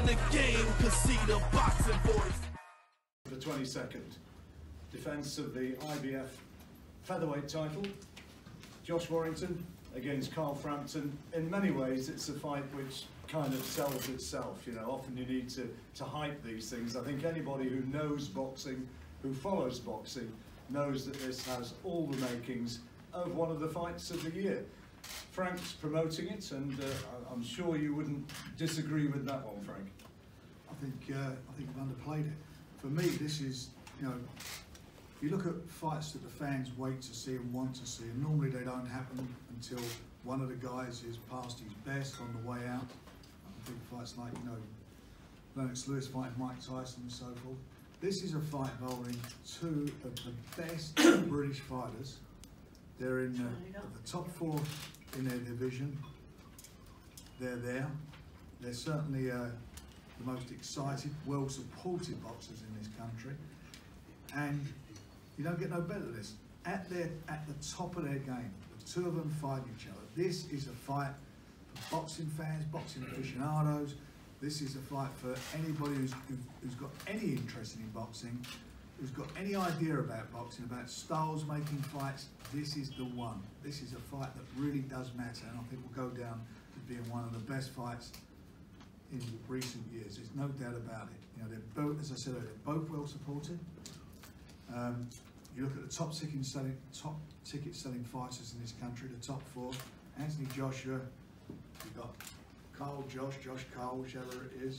in the game, cause see the boxing voice. The 22nd defence of the IBF featherweight title, Josh Warrington against Frampton. In many ways it's a fight which kind of sells itself, you know. Often you need to hype these things. I think anybody who knows boxing, who follows boxing, knows that this has all the makings of one of the fights of the year. Frank's promoting it, and I'm sure you wouldn't disagree with that one, Frank. I think you've underplayed it. For me, this is, you know, you look at fights that the fans wait to see and want to see, and normally they don't happen until one of the guys is past his best on the way out. I think fights like, you know, Lennox Lewis fighting Mike Tyson and so forth. This is a fight involving two of the best British fighters. They're in the top four in their division. They're there. They're certainly the most excited, well-supported boxers in this country, and you don't get no better than this. At the top of their game, the two of them fight each other. This is a fight for boxing fans, boxing aficionados. This is a fight for anybody who's got any interest in boxing, who's got any idea about boxing, about styles making fights. This is the one. This is a fight that really does matter, and I think will go down to being one of the best fights in recent years. There's no doubt about it. You know, they're both, as I said earlier, both well supported. You look at the top ticket selling fighters in this country, the top four: Anthony Joshua, you've got Josh Cole, whichever it is,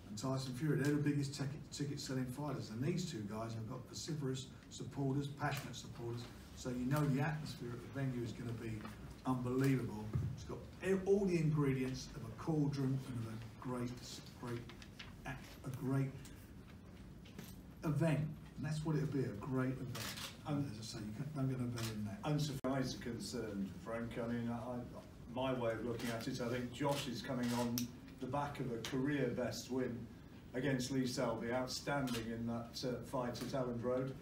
and Tyson Fury. They're the biggest ticket selling fighters, and these two guys have got vociferous supporters, passionate supporters, so you know the atmosphere at the venue is going to be unbelievable. It's got all the ingredients of a cauldron and of a great event, and that's what it'll be, a great event. And as I say, you don't get no better than that. And so far as you're concerned, Frank, I mean, my way of looking at it, I think Josh is coming on the back of a career best win against Lee Selby, outstanding in that fight at Elland Road,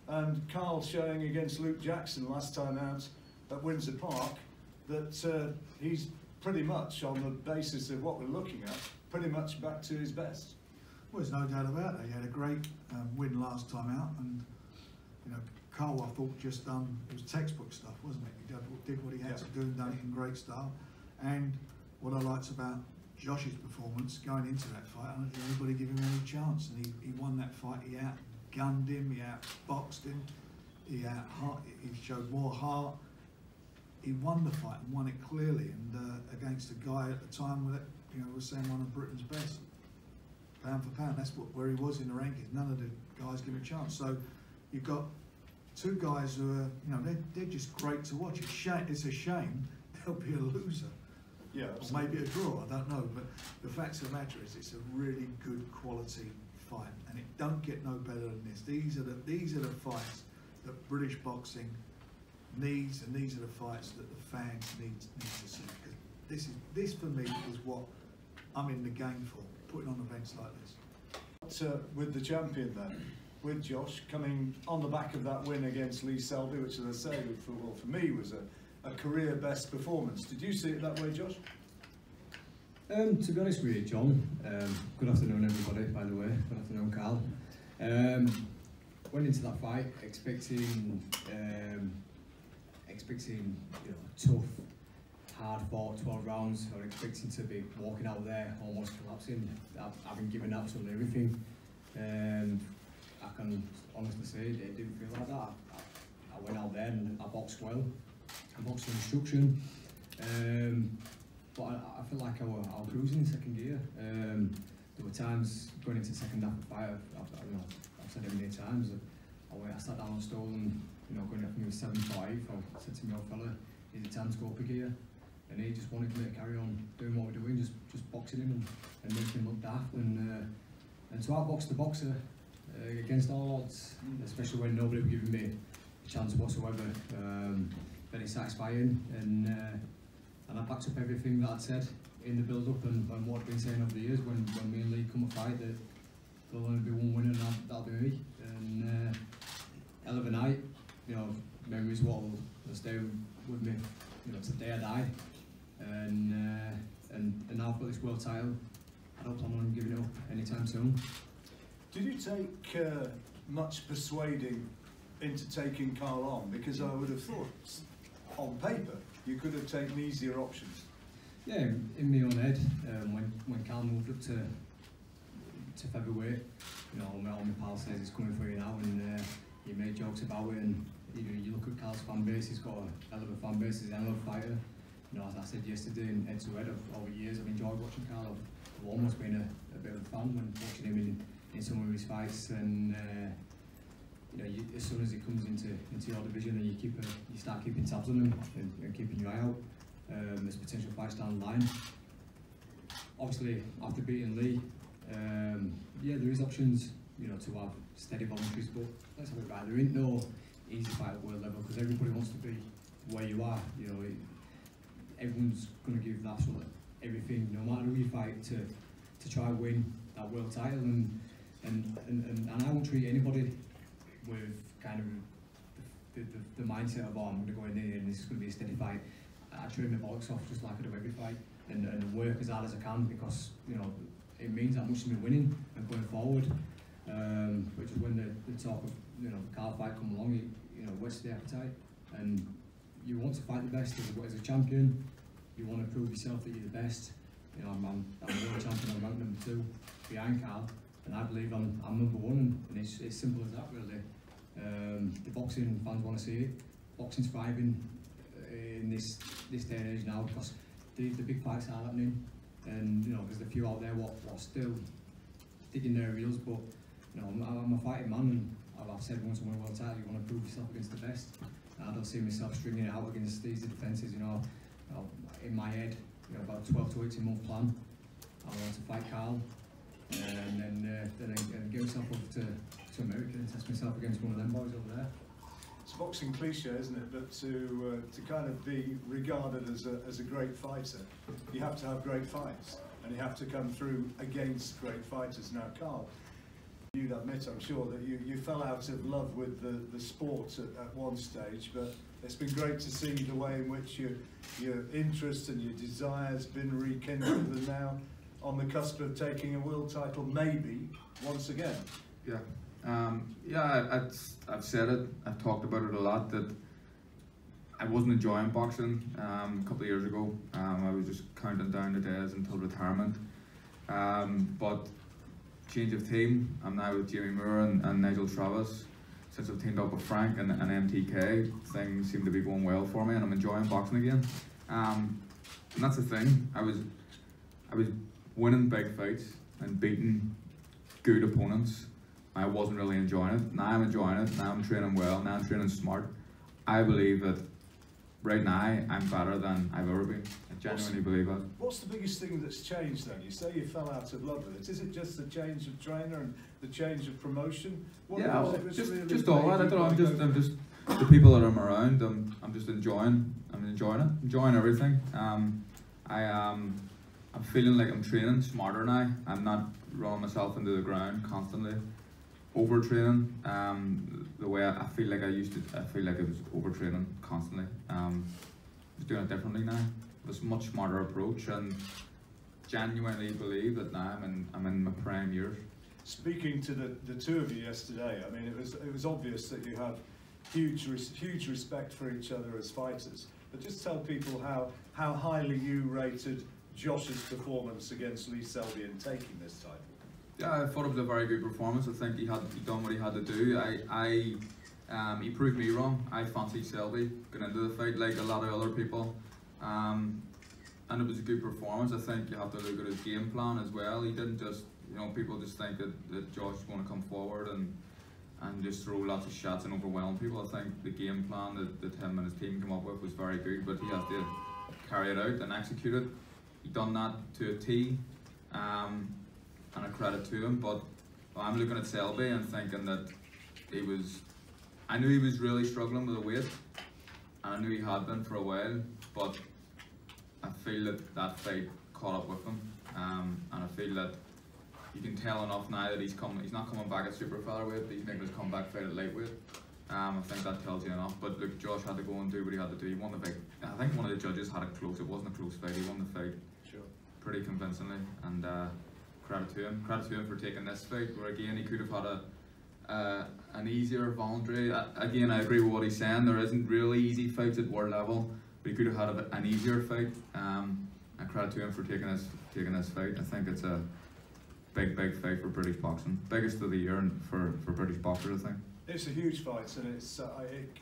and Carl showing against Luke Jackson last time out at Windsor Park that he's pretty much, on the basis of what we're looking at, pretty much back to his best. Well, there's no doubt about it. He had a great win last time out, and you know, Carl, I thought, just done, it was textbook stuff, wasn't it? He did what he had to do and done it in great style. And what I liked about Josh's performance going into that fight, I don't think anybody gave him any chance, and he won that fight. He outgunned him, he outboxed him, he showed more heart. He won the fight and won it clearly, and against a guy at the time that, you know, was saying one of Britain's best, pound for pound. That's where he was in the rankings. None of the guys give him a chance. So you've got two guys who are, you know, they're just great to watch. It's a shame there'll be a loser. Yeah, or maybe a draw, I don't know. But the fact of the matter is, it's a really good quality fight, and it don't get no better than this. These are the fights that British boxing needs, and these are the fights that the fans need to see. Because this for me is what I'm in the game for, putting on events like this. With the champion then, with Josh coming on the back of that win against Lee Selby, which, as I say, for me was a career best performance. Did you see it that way, Josh? To be honest with you, John, good afternoon everybody, by the way. Good afternoon, Carl. Went into that fight expecting you know, tough, hard-fought 12 rounds. I was expecting to be walking out there almost collapsing. I've been giving absolutely everything. I can honestly say it didn't feel like that. I went out there and I boxed well. I boxed to instruction. But I feel like I was cruising in second gear. There were times going into the second half of the fight, I've said it many times, I sat down on stool and, you know, going up from 7-5, I said to my old fella, is it time to go up a gear? And he just wanted me to carry on doing what we're doing, just boxing him and making him look daft. And so I boxed the boxer against all odds, especially when nobody was giving me a chance whatsoever. Very satisfying, and I backed up everything that I'd said in the build-up and what I've been saying over the years. When me and Lee come a fight, that there'll only be one winner, and that'll be me. And hell of a night, you know, memories will stay with me, you know, to the day I die. And now I've got this world title. I don't plan on giving it up anytime soon. Did you take much persuading into taking Carl on? Because I would have thought, on paper, you could have taken easier options. Yeah, in my own head, when Carl moved up to featherweight, you know, all my pal says he's coming for you now, and he made jokes about it. And you look at Carl's fan base; he's got a hell of a fan base. He's a hell of a fighter. You know, as I said yesterday, in head to head, over years I've enjoyed watching Carl. I've almost been a bit of a fan when watching him in some of his fights, and you know, as soon as he comes into your division, and you start keeping tabs on him and keeping your eye out. There's potential fights down the line. Obviously, after beating Lee, yeah, there is options, you know, to have steady voluntaries, but let's have it right. There ain't no easy fight at world level because everybody wants to be where you are. You know, everyone's going to give that sort of everything, no matter who you fight, to try and win that world title. And I won't treat anybody with kind of the mindset of, oh, I'm going to go in there and this is going to be a steady fight. I train my bollocks off just like I do every fight, and work as hard as I can, because, you know, it means that much to me winning and going forward. But just when the talk of, you know, the Carl fight come along, you know, whets the appetite, and you want to fight the best as a champion. You want to prove yourself that you're the best. You know, I'm a world champion. I'm ranked number 2 behind Carl, and I believe I'm number 1, and it's simple as that, really. The boxing fans want to see it. Boxing's thriving in this day and age now, because the big fights are happening, and, you know, there's a few out there what still digging their heels, but, you know, I'm a fighting man, and I've said once I win a world title, you want to prove yourself against the best. I don't see myself stringing it out against these defences. You know, in my head, you know, about a 12 to 18 month plan. I want to fight Carl, and then get myself over to America and test myself against one of them boys over there. It's boxing cliche, isn't it? But to kind of be regarded as a great fighter, you have to have great fights, and you have to come through against great fighters. Now, Carl, you'd admit, I'm sure, that you fell out of love with the sport at one stage, but it's been great to see the way in which your interest and your desire has been rekindled, and now on the cusp of taking a world title, maybe once again. Yeah. Yeah, I've said it, I've talked about it a lot, that I wasn't enjoying boxing a couple of years ago. I was just counting down the days until retirement. But change of team, I'm now with Jamie Moore and Nigel Travis. Since I've teamed up with Frank and MTK, things seem to be going well for me, and I'm enjoying boxing again. And that's the thing, I was winning big fights and beating good opponents. I wasn't really enjoying it. Now I'm enjoying it. Now I'm training well. Now I'm training smart. I believe that right now I'm better than I've ever been. I genuinely believe that. What's the biggest thing that's changed then? You say you fell out of love with it. Is it just the change of trainer and the change of promotion? What Yeah, was it just really all that. I don't know. I'm just the people that I'm around. I'm just enjoying. I'm enjoying it. Enjoying everything. I'm feeling like I'm training smarter now. I'm not running myself into the ground constantly. Overtraining, the way I feel like I used to. I feel like I was overtraining constantly. I'm just doing it differently now. With a much smarter approach, and genuinely believe that now I'm in my prime years. Speaking to the two of you yesterday, I mean, it was obvious that you have huge respect for each other as fighters. But just tell people how highly you rated Josh's performance against Lee Selby in taking this title. Yeah, I thought it was a very good performance. I think he done what he had to do. He proved me wrong. I fancied Selby going into the fight like a lot of other people, and it was a good performance. I think you have to look at his game plan as well. He didn't just, you know, people just think that Josh is going to come forward and just throw lots of shots and overwhelm people. I think the game plan that him and his team came up with was very good, but he has to carry it out and execute it. He done that to a T. And a credit to him, but I'm looking at Selby and thinking that I knew he was really struggling with the weight, and I knew he had been for a while, but I feel that fight caught up with him, and I feel that you can tell enough now that he's not coming back at super featherweight, but he's making his comeback fight at lightweight. I think that tells you enough. But look, Josh had to go and do what he had to do. He won the fight. I think one of the judges had it close. It wasn't a close fight. He won the fight pretty convincingly, and credit to him. Credit to him for taking this fight, where again he could have had an easier voluntary. Again, I agree with what he's saying. There isn't really easy fights at world level, but he could have had an easier fight. And credit to him for taking this fight. I think it's a big fight for British boxing, biggest of the year for British boxers, I think. It's a huge fight, and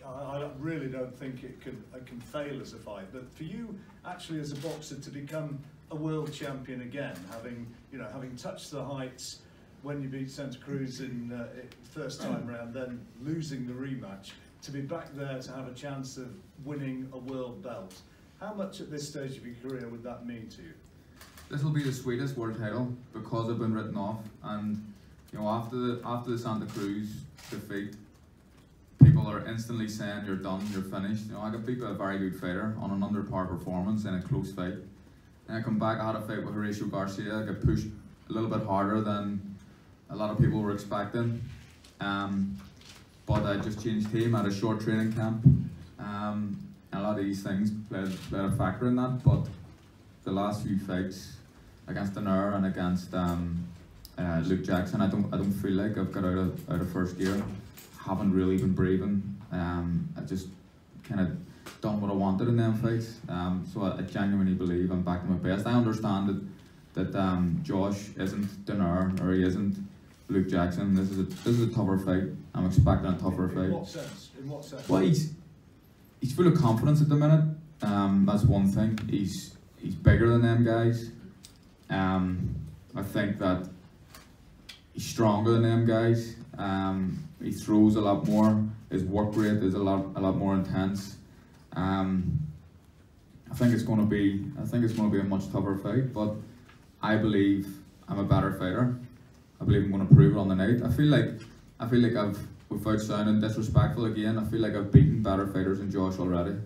I really don't think it can fail as a fight. But for you, actually, as a boxer, to become a world champion again, having touched the heights when you beat Santa Cruz in first time round, then losing the rematch, to be back there to have a chance of winning a world belt. How much at this stage of your career would that mean to you? This will be the sweetest world title because I've been written off, and after the Santa Cruz defeat, people are instantly saying you're done, you're finished. I got beat by a very good fighter on an under par performance in a close fight. And I come back, I had a fight with Horatio Garcia. I got pushed a little bit harder than a lot of people were expecting. But I just changed team, I had a short training camp. A lot of these things played a factor in that, but the last few fights against Donaire and against Luke Jackson, I don't feel like I've got out of first gear. Haven't really been breathing. I just kind of done what I wanted in them fights. So I genuinely believe I'm back to my best. I understand that Josh isn't Donaire or he isn't Luke Jackson. This is a tougher fight. I'm expecting a tougher fight. In what sense? In what sense? Well, he's full of confidence at the minute. That's one thing. He's bigger than them guys. I think that he's stronger than them guys. He throws a lot more. His work rate is a lot more intense. I think it's going to be a much tougher fight. But I believe I'm a better fighter. I believe I'm going to prove it on the night. I feel like I've, without sounding disrespectful again, I feel like I've beaten better fighters than Josh already,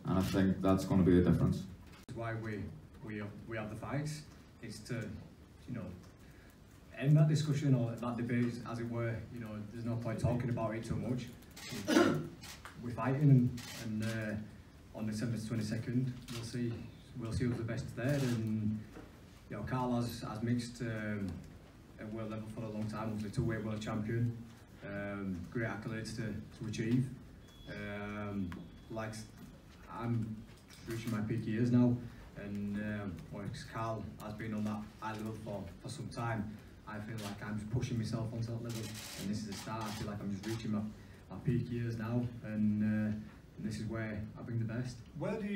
and I think that's going to be the difference. That's why we have the fights. It's to end that discussion or that debate, as it were. There's no point talking about it too much. We're fighting, and on December 22nd, we'll see who's the best there. And Carl has mixed at world level for a long time. Obviously, two-weight world champion. Great accolades to achieve. I'm reaching my peak years now, and Carl has been on that high level for some time. I feel like I'm just pushing myself onto that level, and this is the start. I feel like I'm just reaching my peak years now, and this is where I bring the best. Where do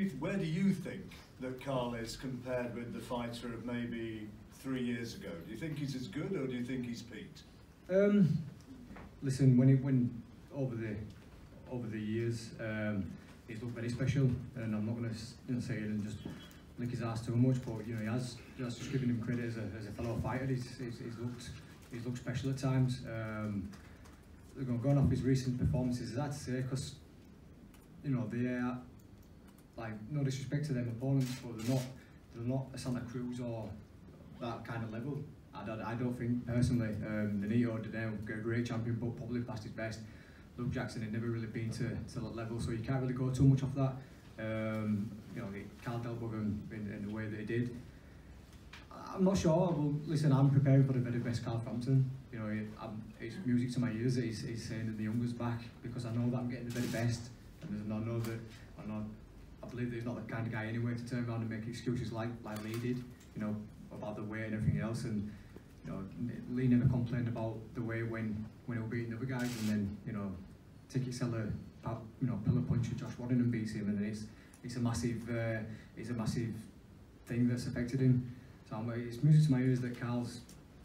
you think that Carl is compared with the fighter of maybe 3 years ago? Do you think he's as good, or do you think he's peaked? Listen, when over the years, he's looked very special, and I'm not going to say it and just lick his ass too much, but he has just given him credit as a fellow fighter. He's looked special at times. Going off his recent performances, is that to say, because they are, like, no disrespect to them opponents, but they're not a Santa Cruz or that kind of level. I don't think personally. Benito Donaire, a great champion, but probably past his best. Luke Jackson had never really been to that level, so you can't really go too much off that. Carl dealt with him in the way that he did. I'm not sure. Well, listen, I'm preparing for the very best Carl Frampton. It's music to my ears that he's saying that the younger's back, because I know that I'm getting the very best, and I know that I believe that he's not the kind of guy anyway to turn around and make excuses like Lee did, about the weight and everything else. And Lee never complained about the weight when he was beating other guys, and then ticket seller, pillar puncher Josh Warrington beats him, and it's a massive thing that's affected him. So it's music to my ears that Carl's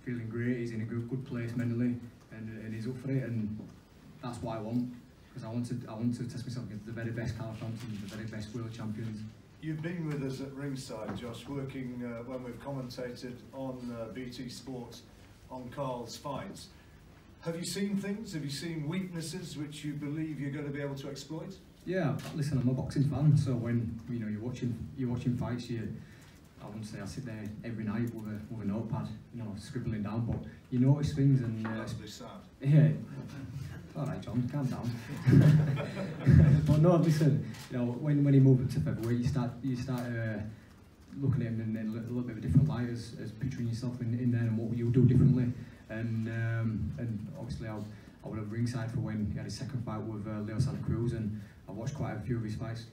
feeling great. He's in a good place mentally, and he's up for it, and that's what I want, because I want to test myself against the very best Carl Frampton, the very best world champions. You've been with us at ringside, Josh, working when we've commentated on BT Sport on Carl's fights. Have you seen things? Have you seen weaknesses which you believe you're going to be able to exploit? Yeah, listen, I'm a boxing fan, so when you're watching fights, I wouldn't say I sit there every night with a notepad, scribbling down, but you notice things, and that's a bit sad. Yeah. All right, John, calm down. But no, listen, when he moved up to featherweight, you start looking at him in a little bit of a different light, as picturing yourself in there and what you do differently. And obviously I would have ringside for when he had his second fight with Leo Santa Cruz, and I watched quite a few of his fights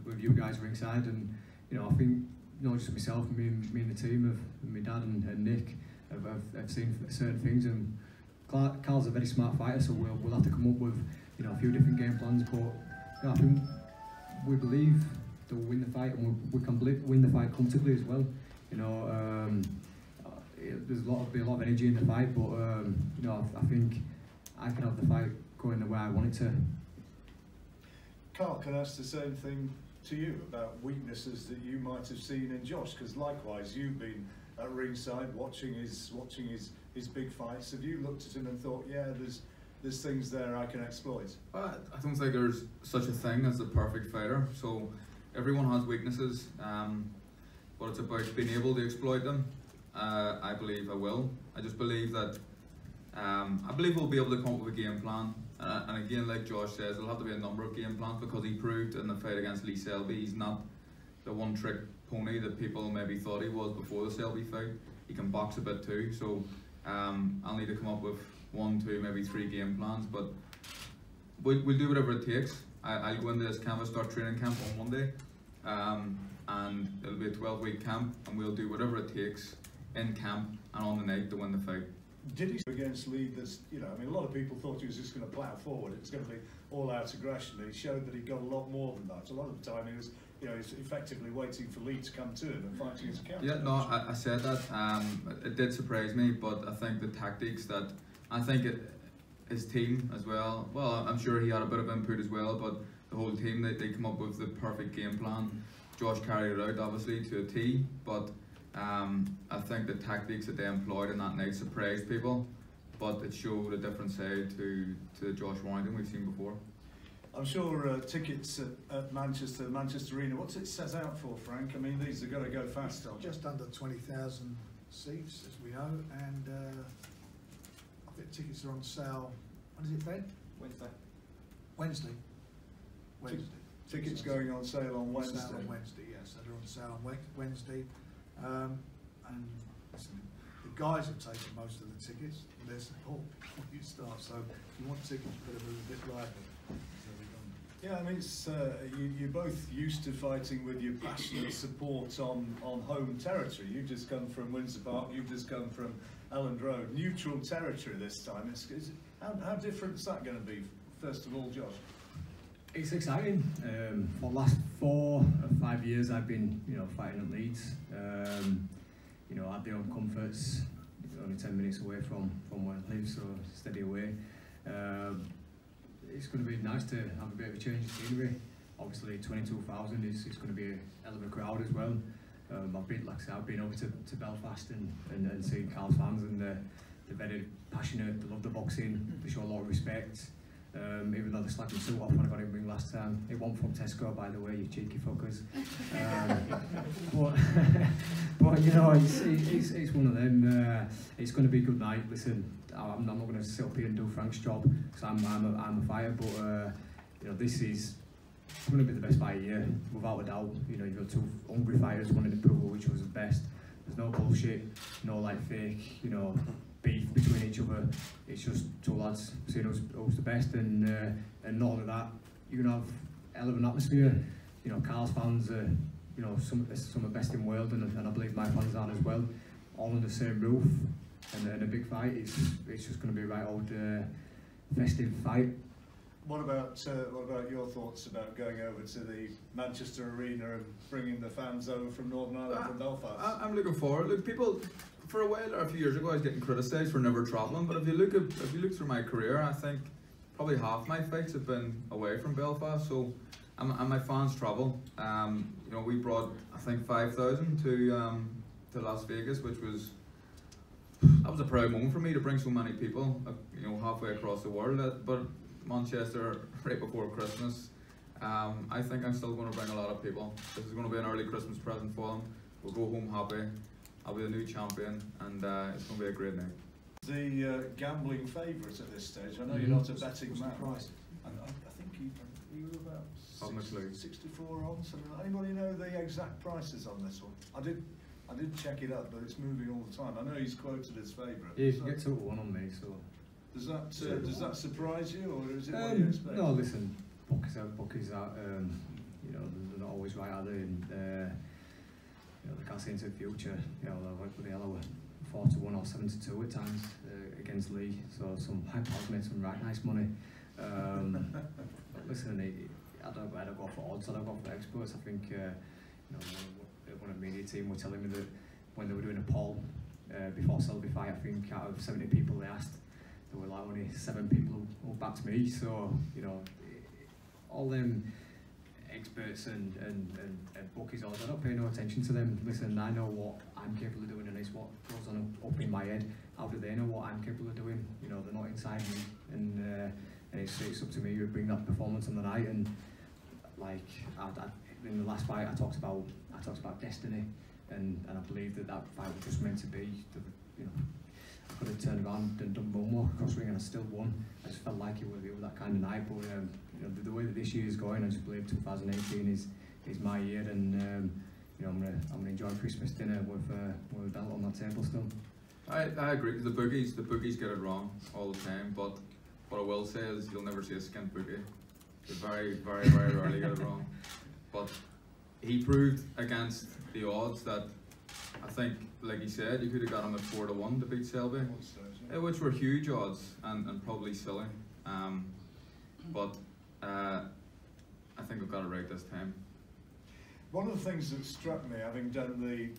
with you guys ringside, and you know, I think not just myself, me and the team, my dad and Nick have seen certain things, and Carl's a very smart fighter, so we'll have to come up with, you know, a few different game plans, but you know, I think we believe that we'll win the fight, and we can win the fight comfortably as well. You know, there's be a lot of energy in the fight, but you know, I think I can have the fight going the way I want it to. Carl, can I ask the same thing to you about weaknesses that you might have seen in Josh? Because likewise, you've been at ringside watching his big fights. Have you looked at him and thought, yeah, there's things there I can exploit? I don't think there's such a thing as a perfect fighter. So everyone has weaknesses, but it's about being able to exploit them. I believe I will. I just believe that I believe we'll be able to come up with a game plan. And again, like Josh says, there'll have to be a number of game plans, because he proved in the fight against Lee Selby he's not the one-trick pony that people maybe thought he was before the Selby fight. He can box a bit too, so I'll need to come up with 1, 2, maybe 3 game plans, but we'll do whatever it takes. I'll go into this camp, start training camp on Monday, and it'll be a 12-week camp, and we'll do whatever it takes in camp and on the night to win the fight. Did he against Lee? You know, I mean, a lot of people thought he was just going to plough forward. It was going to be all-out aggression. He showed that he got a lot more than that. A lot of the time, he was, you know, he's effectively waiting for Lee to come to him and fighting his counter. Yeah, no, I said that. It did surprise me, but I think the tactics that his team as well. Well, I'm sure he had a bit of input as well, but the whole team they come up with the perfect game plan. Josh carried it out obviously to a T, but. I think the tactics that they employed in that night surprised people, but it showed a different side to the Josh Warrington we've seen before. I'm sure tickets at Manchester Arena, what's it set out for, Frank? I mean, these have got to go fast, aren't they? Just under 20,000 seats, as we know, and I think tickets are on sale. When is it, Ben? Wednesday. Tickets going on sale on Wednesday. Sale on Wednesday, yes. They're on sale on Wednesday. And listen, the guys have taken most of the tickets for their support before you start. So if you want tickets, you've got to move a bit lively. Yeah, I mean, it's, you're both used to fighting with your passionate support on home territory. You've just come from Windsor Park, you've just come from Elland Road. Neutral territory this time. How different is that going to be, first of all, Josh? It's exciting. For the last 4 or 5 years, I've been, you know, fighting at Leeds. You know, I had the own comforts, only 10 minutes away from where I live, so steady away. It's going to be nice to have a bit of a change of scenery. Obviously, 22,000 is going to be a hell of a crowd as well. Like I said, I've been over to Belfast and seen Carl's fans, and they're very passionate. They love the boxing. They show a lot of respect. Even though they slapped my suit off when I got in ring last time. It wasn't from Tesco, by the way, you cheeky fuckers. But you know, it's one of them. It's going to be a good night. Listen, I'm not going to sit up here and do Frank's job, because I'm a fighter. But you know, this is going to be the best fight of the year, without a doubt. You know, you've got 2 hungry fighters wanting to prove which was the best. There's no bullshit, no like fake, you know, beef between each other. It's just 2 lads seeing who's the best, and not only that, you're gonna have a hell of an atmosphere. You know, Carl's fans are, you know, some of the best in the world, and I believe my fans are as well. All under the same roof, and a big fight. It's just going to be a right old festive fight. What about your thoughts about going over to the Manchester Arena and bringing the fans over from Northern Ireland, from Belfast? I'm looking forward. Look, people, for a while, a few years ago, I was getting criticised for never travelling. But if you look through my career, I think probably half my fights have been away from Belfast. So, and my fans travel. You know, we brought, I think, 5,000 to Las Vegas, which was a proud moment for me to bring so many people, you know, halfway across the world. But Manchester right before Christmas, I think I'm still going to bring a lot of people. This is going to be an early Christmas present for them. We'll go home happy. I'll be the new champion, and it's going to be a great night. The gambling favourite at this stage. I know you're not a betting man. What's the price? I think you were about How much Lee? 64 on, something like that. Anybody know the exact prices on this one? I did check it up, but it's moving all the time. I know he's quoted as favourite. Yeah, you can get 2 to 1 on me, so. Does that surprise you, or is it what you expect? No, listen, bookies are, you know, they're not always right, are they? And, you know, they can't see into the future. You know, they're like with the yellow 4 to 1 or 7 to 2 at times against Lee. So some high pals made some right nice money. But listen, I don't go for odds. I don't go for experts. I think you know, one of the media team were telling me that when they were doing a poll before Selby fight, I think out of 70 people they asked, there were like only 7 people who backed me. So you know, all them experts and bookies, all, I don't pay no attention to them. Listen, I know what I'm capable of doing, and it's what goes on up in my head. How do they know what I'm capable of doing? You know, they're not inside me, and it's up to me to bring that performance on the night. And like in the last fight, I talked about destiny, and I believe that fight was just meant to be. You know, I could have turned around and done one more cross ring, and I still won. I just felt like it was that kind of night. But you know, the way that this year is going, I just believe 2018 is my year, and you know, I'm gonna enjoy Christmas dinner with a belt on that table still. I agree, because the bookies get it wrong all the time, but what I will say is you'll never see a skint bookie. They very rarely get it wrong. But he proved against the odds that, I think, like he said, you could have got him at 4 to 1 to beat Selby, which were huge odds and probably silly. But I think we've got it right this time. One of the things that struck me, having done the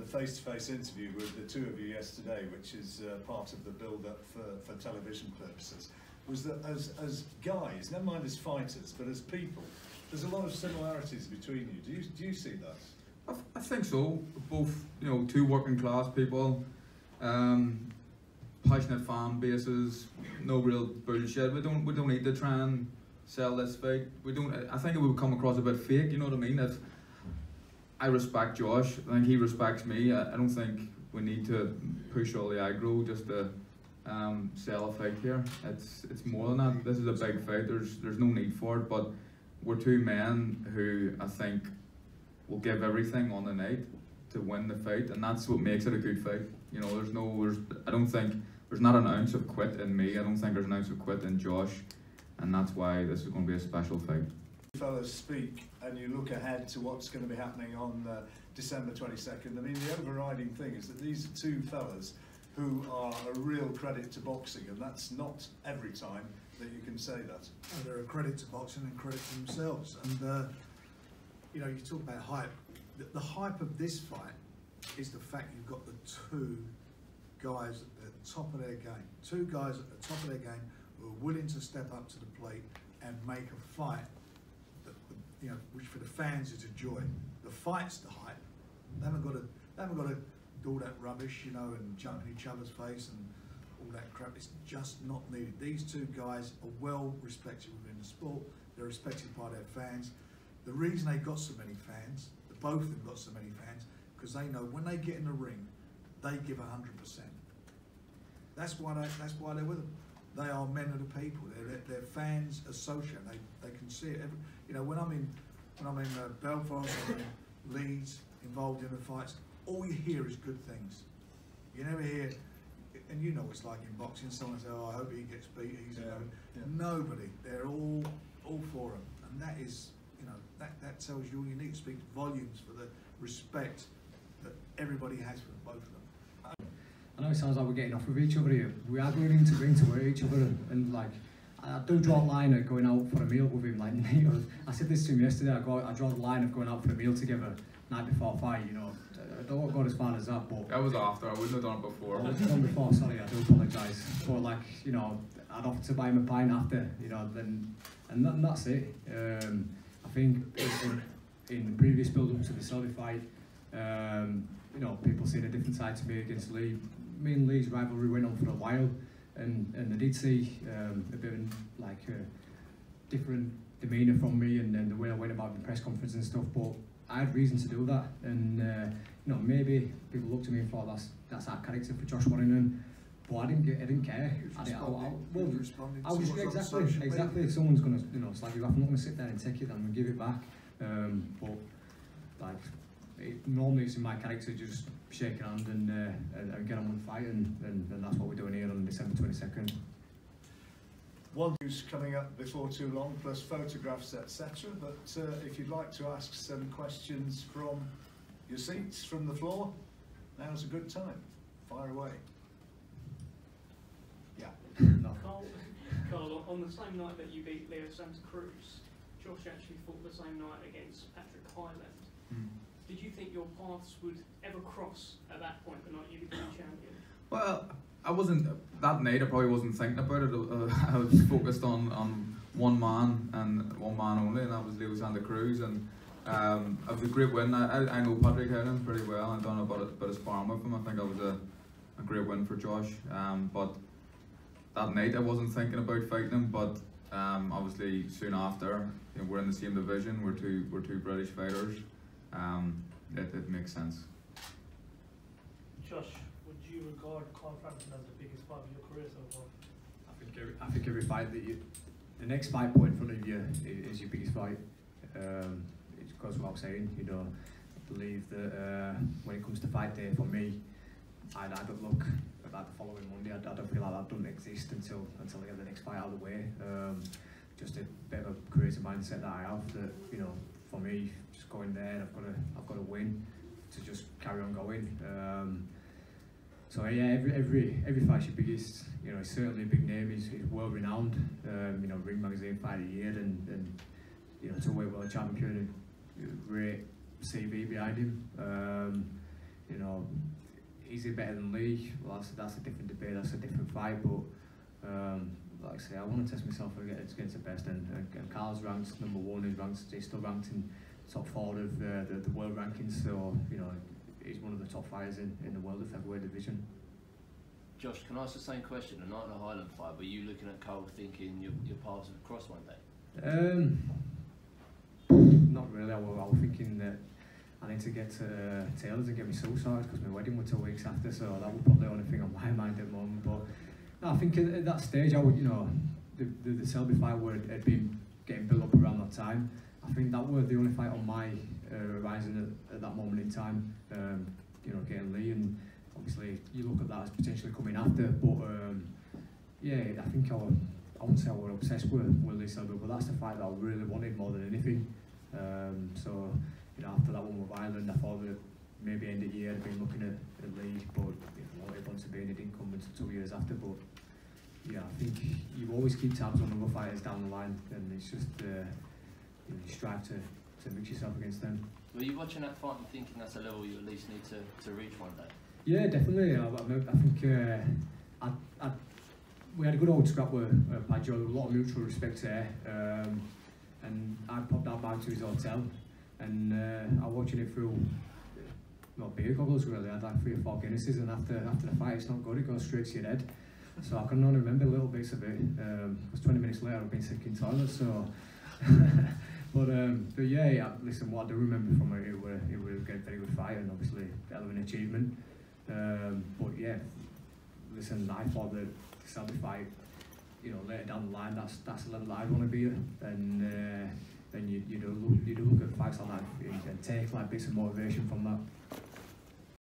face-to-face interview with the two of you yesterday, which is part of the build-up for television purposes, was that as guys, never mind as fighters, but as people, there's a lot of similarities between you. Do you see that? I think so. Both, you know, 2 working class people, passionate fan bases, no real bullshit. We don't need to try and sell this fight. We don't. I think it would come across a bit fake. You know what I mean? If I respect Josh, I think he respects me. I don't think we need to push all the aggro just to sell a fight here. It's more than that. This is a big fight. There's no need for it. But we're 2 men who I think will give everything on the night to win the fight, and that's what makes it a good fight. You know, I don't think there's not an ounce of quit in me. I don't think there's an ounce of quit in Josh, and that's why this is going to be a special fight. Fellas speak and you look ahead to what's going to be happening on December 22nd. I mean, the overriding thing is that these are 2 fellas who are a real credit to boxing, and that's not every time that you can say that. And they're a credit to boxing and credit to themselves. And you know, you talk about hype. The hype of this fight is the fact you've got the 2 guys at the top of their game. 2 guys at the top of their game who are willing to step up to the plate and make a fight that, you know, which for the fans is a joy. The fight's the hype. They haven't got to do all that rubbish, you know, and jump in each other's face and all that crap. It's just not needed. These 2 guys are well respected within the sport. They're respected by their fans. The reason they got so many fans, both of them got so many fans, because they know when they get in the ring, they give 100%. That's why they're with them. They are men of the people. They're fans associate. They can see it. You know, when I'm in Belfast, I'm in Leeds, involved in the fights, all you hear is good things. You never hear, and you know what it's like in boxing. Someone says, "Oh, I hope he gets beat easy." Yeah. Nobody. They're all for him, and that is, you know, that tells you all you need. To speak volumes for the respect that everybody has for both of them. I know it sounds like we're getting off with each other here. We are going into ring to wear each other, and like, I do draw a line at going out for a meal with him. Like, you know, I said this to him yesterday. I draw the line of going out for a meal together night before fight. You know, I don't want to go as far as that, but that was after. I wouldn't have done it before. I done before. Sorry, I do apologise. But like, you know, I'd offer to buy him a pint after. You know, and that's it. I think in the previous build-up to the Selby fight, you know, people seen a different side to me against Lee. Me and Lee's rivalry went on for a while, and they did see a bit of like different demeanour from me and the way I went about the press conference and stuff. But I had reason to do that, and you know, maybe people looked at me and thought that's our character for Josh Warrington. but I didn't care. I was exactly. If someone's gonna, slag you off, I'm not gonna sit there and take it. I'm gonna give it back. But like, normally it's in my character to just shake a hand and get on with the fight, and that's what we're doing here on December 22nd. One news coming up before too long, plus photographs, etc. But if you'd like to ask some questions from your seats, from the floor, now's a good time. Fire away. Yeah. No. Carl, on the same night that you beat Leo Santa Cruz, Josh actually fought the same night against Patrick Highland. Did you think your paths would ever cross at that point, the night you became champion? Well, I wasn't, that night I probably wasn't thinking about it. I was focused on one man and one man only, and that was Leo Santa Cruz. And it was a great win. I know Patrick Highland pretty well. I've done a bit of sparring with him. I think that was a great win for Josh. But that night I wasn't thinking about fighting him, but obviously soon after, we're in the same division, we're two British fighters. It makes sense. Josh, would you regard Carl Frampton as the biggest fight of your career so far? I think every fight that the next fight put in front of you is your biggest fight. It goes without saying, I believe that when it comes to fight day for me, I don't look at that the following Monday. I don't feel like that doesn't exist until I get the next fight out of the way. Just a bit of a crazy mindset that I have that, for me, just going there, I've got to win to just carry on going. So yeah, every fight's your biggest. He's certainly a big name. He's world renowned. Ring Magazine Fight of the Year, and two-weight world champion. Great CV behind him. Is he better than Lee? Well, that's a different debate. That's a different fight. But like I say, I want to test myself against the best. And Carl's ranked number one. He's still ranked in top 4 of the world rankings. So he's one of the top fighters in the world of featherweight division. Josh, can I ask the same question? The night in the Highland fight, were you looking at Carl thinking your paths would cross one day? Not really. I was thinking that I need to get to Taylor's and get my soul sorted because my wedding was 2 weeks after, so that was probably the only thing on my mind at the moment. But no, I think at that stage, I would, the Selby fight had been getting built up around that time. I think that was the only fight on my horizon at that moment in time. Getting Lee, and obviously you look at that as potentially coming after. But yeah, I think I wouldn't say I was obsessed with Lee Selby, but that's the fight that I really wanted more than anything. So after that one with Ireland, I thought that maybe end of the year I'd been looking at Lee, but it wants to be, and it didn't come until 2 years after. But yeah, I think you always keep tabs on other fighters down the line, and it's just you strive to mix yourself against them. Were you watching that fight and thinking that's a level you at least need to reach one day? Yeah, definitely. I think we had a good old scrap with Padjo, a lot of mutual respect there, and I popped out back to his hotel, and I was watching it through not beer goggles really. I had like 3 or 4 Guinnesses, and after the fight it's not good, it goes straight to your head. So I can only remember little bits of it, because 20 minutes later I've been sick in toilet, so but yeah, listen, what I do remember from it was a very good fight, and obviously a hell of an achievement. But yeah, listen, I thought that the Selby fight, later down the line, that's the level that I want to be at, and then you do look at fights like that and take like bits of motivation from that.